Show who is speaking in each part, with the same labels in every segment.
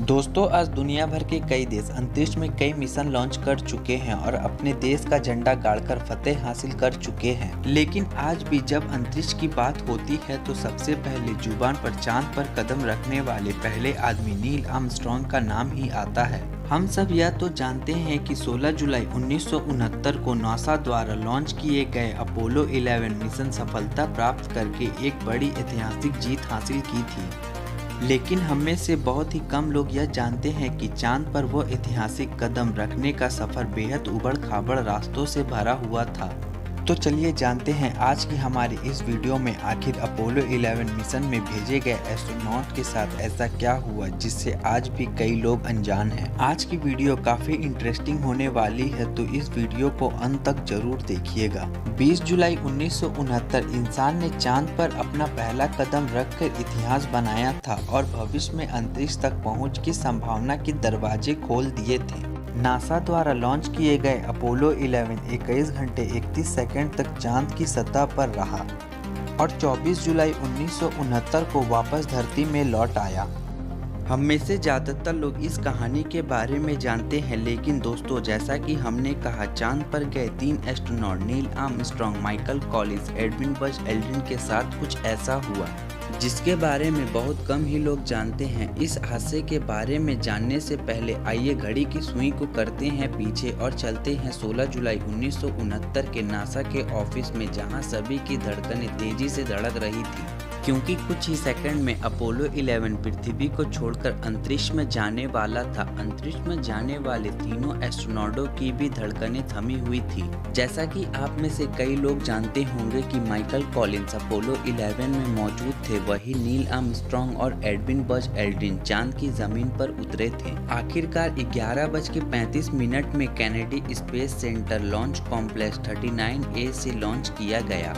Speaker 1: दोस्तों, आज दुनिया भर के कई देश अंतरिक्ष में कई मिशन लॉन्च कर चुके हैं और अपने देश का झंडा गाड़कर फतेह हासिल कर चुके हैं। लेकिन आज भी जब अंतरिक्ष की बात होती है तो सबसे पहले जुबान पर चांद पर कदम रखने वाले पहले आदमी नील आर्मस्ट्रांग का नाम ही आता है। हम सब यह तो जानते हैं कि 16 जुलाई 1969 को नासा द्वारा लॉन्च किए गए अपोलो 11 मिशन सफलता प्राप्त करके एक बड़ी ऐतिहासिक जीत हासिल की थी। लेकिन हम में से बहुत ही कम लोग यह जानते हैं कि चांद पर वो ऐतिहासिक कदम रखने का सफर बेहद उबड़-खाबड़ रास्तों से भरा हुआ था। तो चलिए जानते हैं आज की हमारी इस वीडियो में आखिर अपोलो 11 मिशन में भेजे गए एस्ट्रोनॉट के साथ ऐसा क्या हुआ जिससे आज भी कई लोग अनजान हैं। आज की वीडियो काफी इंटरेस्टिंग होने वाली है, तो इस वीडियो को अंत तक जरूर देखिएगा। 20 जुलाई 1969 इंसान ने चांद पर अपना पहला कदम रखकर इतिहास बनाया था और भविष्य में अंतरिक्ष तक पहुंच की संभावना के दरवाजे खोल दिए थे। नासा द्वारा लॉन्च किए गए अपोलो 11 21 घंटे 31 सेकंड तक चांद की सतह पर रहा और 24 जुलाई 1969 को वापस धरती में लौट आया। हम में से ज़्यादातर लोग इस कहानी के बारे में जानते हैं, लेकिन दोस्तों, जैसा कि हमने कहा, चांद पर गए 3 astronaut Neil Armstrong, Michael Collins, Edwin Buzz Aldrin के साथ कुछ ऐसा हुआ जिसके बारे में बहुत कम ही लोग जानते हैं। इस हादसे के बारे में जानने से पहले आइए घड़ी की सुई को करते हैं पीछे और चलते हैं 16 जुलाई 1969 के नासा के ऑफिस में, जहां सभी की धड़कनें तेजी से धड़क रही थी क्योंकि कुछ ही सेकंड में अपोलो 11 पृथ्वी को छोड़कर अंतरिक्ष में जाने वाला था। अंतरिक्ष में जाने वाले तीनों एस्ट्रोनॉटों की भी धड़कनें थमी हुई थी। जैसा कि आप में से कई लोग जानते होंगे कि माइकल कॉलिंस अपोलो 11 में मौजूद थे, वही नील आर्मस्ट्रांग और एडविन बज एल्ड्रिन चांद की जमीन पर उतरे थे। आखिरकार 11:35 में Kennedy space centre launch complex 39A से लॉन्च किया गया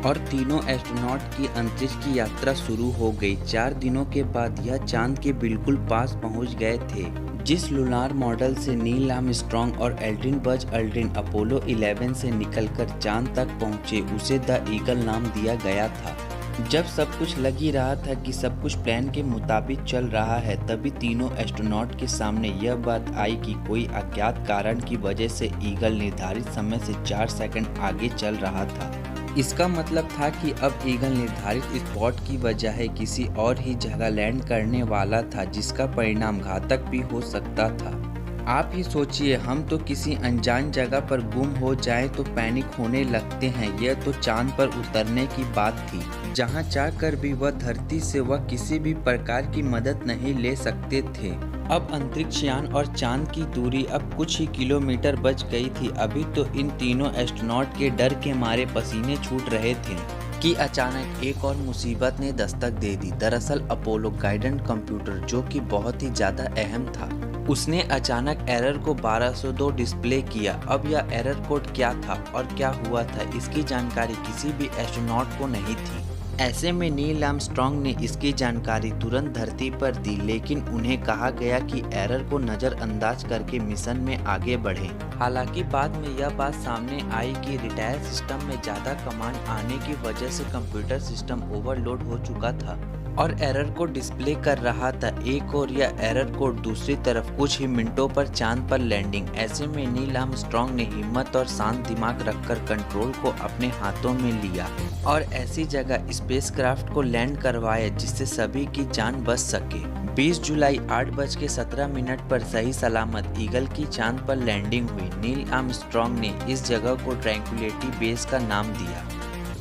Speaker 1: और तीनों एस्ट्रोनॉट की अंतरिक्ष की यात्रा शुरू हो गई। 4 दिनों के बाद यह चांद के बिल्कुल पास पहुंच गए थे। जिस लूनार मॉडल से नील आर्मस्ट्रांग और एल्ड्रिन बज एल्ड्रिन अपोलो 11 से निकलकर चांद तक पहुंचे, उसे द ईगल नाम दिया गया था। जब सब कुछ लग ही रहा था कि सब कुछ प्लान के मुताबिक चल रहा है, तभी तीनों एस्ट्रोनॉट के सामने यह बात आई कि कोई अज्ञात कारण की वजह से ईगल निर्धारित समय से 4 सेकंड आगे चल रहा था। इसका मतलब था कि अब ईगल निर्धारित स्पॉट की बजाय किसी और ही जगह लैंड करने वाला था, जिसका परिणाम घातक भी हो सकता था। आप ही सोचिए, हम तो किसी अनजान जगह पर गुम हो जाएं तो पैनिक होने लगते हैं। यह तो चांद पर उतरने की बात थी, जहां चाहकर भी वह धरती से वह किसी भी प्रकार की मदद नहीं ले सकते थे। अब अंतरिक्ष यान और चांद की दूरी अब कुछ ही किलोमीटर बच गई थी। अभी तो इन तीनों एस्ट्रोनॉट के डर के मारे पसीने छूट रहे थे कि अचानक एक और मुसीबत ने दस्तक दे दी। दरअसल अपोलो गाइडेंस कंप्यूटर, जो कि बहुत ही ज़्यादा अहम था, उसने अचानक एरर को 1202 डिस्प्ले किया। अब यह एरर कोड क्या था और क्या हुआ था, इसकी जानकारी किसी भी एस्ट्रोनॉट को नहीं थी। ऐसे में नील आर्मस्ट्रांग ने इसकी जानकारी तुरंत धरती पर दी, लेकिन उन्हें कहा गया कि एरर को नज़रअंदाज करके मिशन में आगे बढ़ें। हालांकि बाद में यह बात सामने आई कि रिटायर सिस्टम में ज़्यादा कमांड आने की वजह से कंप्यूटर सिस्टम ओवरलोड हो चुका था और एरर को डिस्प्ले कर रहा था। एक और यह एरर कोड दूसरी तरफ कुछ ही मिनटों पर चांद पर लैंडिंग। ऐसे में नील आर्मस्ट्रांग ने हिम्मत और शांत दिमाग रखकर कंट्रोल को अपने हाथों में लिया और ऐसी जगह स्पेसक्राफ्ट को लैंड करवाया जिससे सभी की जान बच सके। 20 जुलाई 8:17 पर सही सलामत ईगल की चांद पर लैंडिंग हुई। नील आर्मस्ट्रांग ने इस जगह को ट्रैंक्विलिटी बेस का नाम दिया।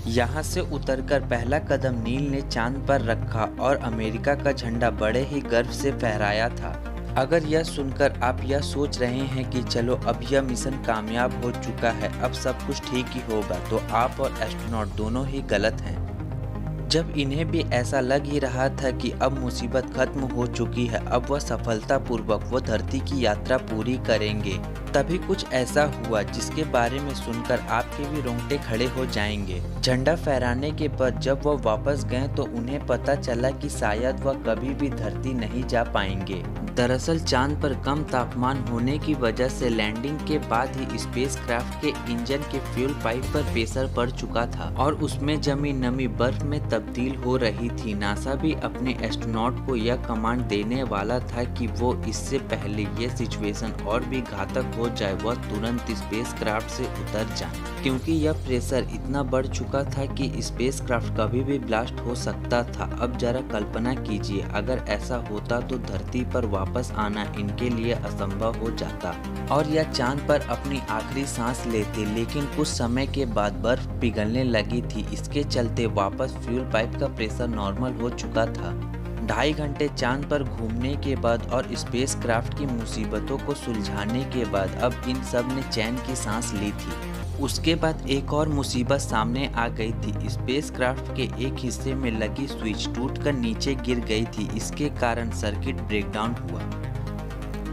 Speaker 1: यहाँ से उतरकर पहला कदम नील ने चांद पर रखा और अमेरिका का झंडा बड़े ही गर्व से फहराया था। अगर यह सुनकर आप यह सोच रहे हैं कि चलो अब यह मिशन कामयाब हो चुका है, अब सब कुछ ठीक ही होगा, तो आप और एस्ट्रोनॉट दोनों ही गलत हैं। जब इन्हें भी ऐसा लग ही रहा था कि अब मुसीबत खत्म हो चुकी है, अब वह सफलतापूर्वक वो धरती की यात्रा पूरी करेंगे, तभी कुछ ऐसा हुआ जिसके बारे में सुनकर आपके भी रोंगटे खड़े हो जाएंगे। झंडा फहराने के बाद जब वह वापस गए तो उन्हें पता चला कि शायद वह कभी भी धरती नहीं जा पाएंगे। दरअसल चांद पर कम तापमान होने की वजह से लैंडिंग के बाद ही स्पेसक्राफ्ट के इंजन के फ्यूल पाइप पर प्रेशर पड़ चुका था और उसमें जमी नमी बर्फ में तब्दील हो रही थी। नासा भी अपने एस्ट्रोनॉट को यह कमांड देने वाला था कि वो इससे पहले ये सिचुएशन और भी घातक हो जाए वह तुरंत स्पेसक्राफ्ट से उतर जाए, क्योंकि यह प्रेशर इतना बढ़ चुका था कि स्पेसक्राफ्ट कभी भी ब्लास्ट हो सकता था। अब जरा कल्पना कीजिए, अगर ऐसा होता तो धरती पर वापस आना इनके लिए असंभव हो जाता और यह चांद पर अपनी आखिरी सांस लेते। लेकिन कुछ समय के बाद बर्फ पिघलने लगी थी, इसके चलते वापस फ्यूल पाइप का प्रेशर नॉर्मल हो चुका था। 2.5 घंटे चांद पर घूमने के बाद और स्पेसक्राफ्ट की मुसीबतों को सुलझाने के बाद अब इन सब ने चैन की सांस ली थी। उसके बाद एक और मुसीबत सामने आ गई थी। स्पेसक्राफ्ट के एक हिस्से में लगी स्विच टूटकर नीचे गिर गई थी। इसके कारण सर्किट ब्रेकडाउन हुआ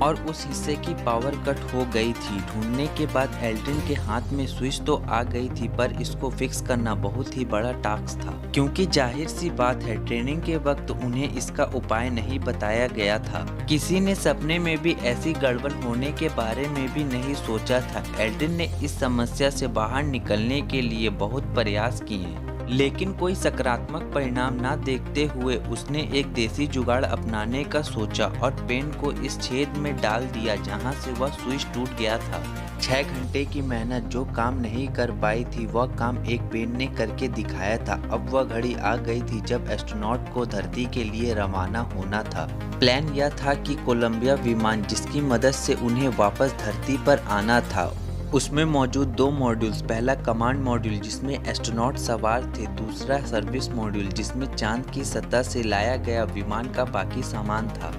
Speaker 1: और उस हिस्से की पावर कट हो गई थी। ढूंढने के बाद एल्ड्रिन के हाथ में स्विच तो आ गई थी, पर इसको फिक्स करना बहुत ही बड़ा टास्क था, क्योंकि जाहिर सी बात है ट्रेनिंग के वक्त उन्हें इसका उपाय नहीं बताया गया था। किसी ने सपने में भी ऐसी गड़बड़ होने के बारे में भी नहीं सोचा था। एल्ड्रिन ने इस समस्या से बाहर निकलने के लिए बहुत प्रयास किए, लेकिन कोई सकारात्मक परिणाम ना देखते हुए उसने एक देसी जुगाड़ अपनाने का सोचा और पेन को इस छेद में डाल दिया जहां से वह स्विच टूट गया था। 6 घंटे की मेहनत जो काम नहीं कर पाई थी वह काम एक पेन ने करके दिखाया था। अब वह घड़ी आ गई थी जब एस्ट्रोनॉट को धरती के लिए रवाना होना था। प्लान यह था कि कोलंबिया विमान जिसकी मदद से उन्हें वापस धरती पर आना था, उसमें मौजूद 2 मॉड्यूल्स, पहला कमांड मॉड्यूल जिसमें एस्ट्रोनॉट सवार थे, दूसरा सर्विस मॉड्यूल जिसमें चांद की सतह से लाया गया विमान का बाकी सामान था।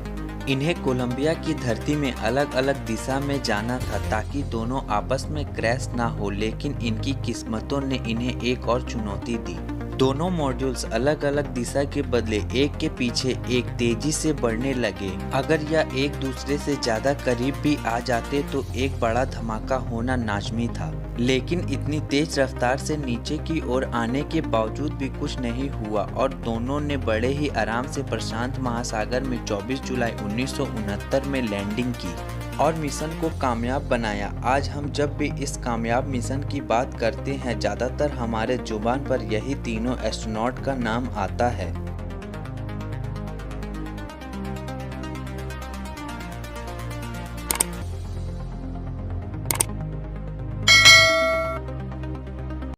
Speaker 1: इन्हें कोलंबिया की धरती में अलग अलग दिशा में जाना था ताकि दोनों आपस में क्रैश ना हो, लेकिन इनकी किस्मतों ने इन्हें एक और चुनौती दी। दोनों मॉड्यूल्स अलग अलग दिशा के बदले एक के पीछे एक तेजी से बढ़ने लगे। अगर यह एक दूसरे से ज्यादा करीब भी आ जाते तो एक बड़ा धमाका होना लाजमी था, लेकिन इतनी तेज रफ्तार से नीचे की ओर आने के बावजूद भी कुछ नहीं हुआ और दोनों ने बड़े ही आराम से प्रशांत महासागर में 24 जुलाई 1969 में लैंडिंग की और मिशन को कामयाब बनाया। आज हम जब भी इस कामयाब मिशन की बात करते हैं, ज़्यादातर हमारे जुबान पर यही तीनों एस्ट्रोनॉट का नाम आता है।